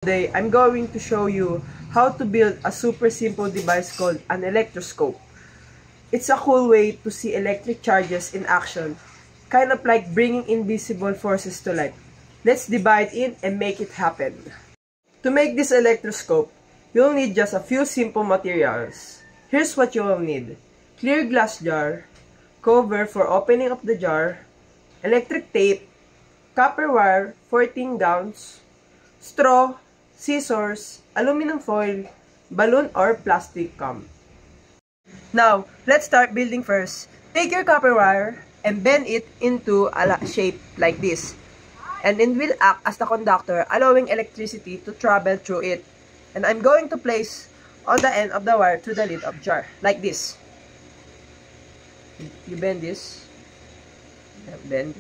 Today, I'm going to show you how to build a super simple device called an electroscope. It's a cool way to see electric charges in action, kind of like bringing invisible forces to life. Let's divide in and make it happen. To make this electroscope, you'll need just a few simple materials. Here's what you will need: clear glass jar, cover for opening of the jar, electric tape, copper wire 14 gauge, straw, scissors, aluminum foil, balloon or plastic gum. Now, let's start building first. Take your copper wire and bend it into a shape like this. And it will act as the conductor, allowing electricity to travel through it. And I'm going to place on the end of the wire to the lid of jar, like this. You bend this, and bend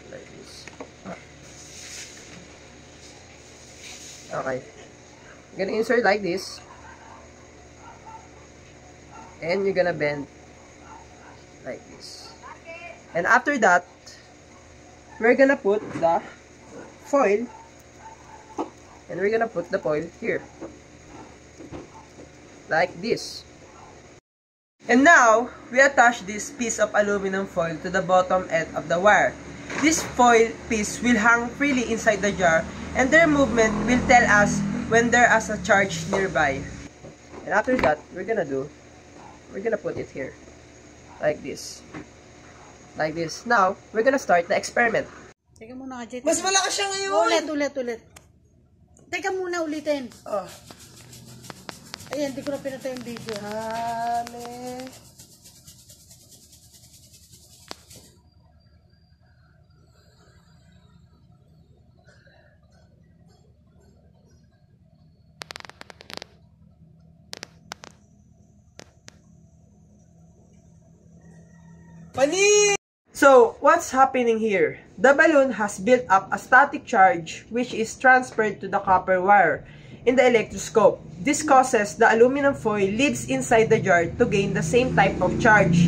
like this. Okay. You're gonna insert like this. And you're gonna bend like this. And after that, we're gonna put the foil. And we're gonna put the foil here. Like this. And now, we attach this piece of aluminum foil to the bottom end of the wire. This foil piece will hang freely inside the jar, and their movement will tell us when there is a charge nearby. And after that, we're gonna put it here. Like this. Like this. Now, we're gonna start the experiment. Teka muna, Jet. Mas malakas siya ngayon! Ulit. Teka muna, ulitin. Oh. Ayan, di ko na pinatay yung video. Hale. Pani! So, what's happening here? The balloon has built up a static charge which is transferred to the copper wire in the electroscope. This causes the aluminum foil lives inside the jar to gain the same type of charge.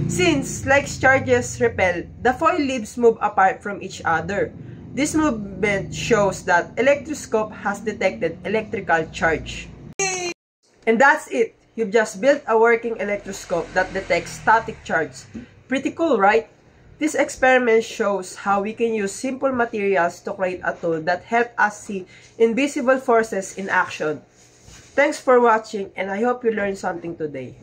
Since like charges repel, the foil leaves move apart from each other. This movement shows that electroscope has detected electrical charge. And that's it. You've just built a working electroscope that detects static charge. Pretty cool, right? This experiment shows how we can use simple materials to create a tool that helps us see invisible forces in action. Thanks for watching, and I hope you learned something today.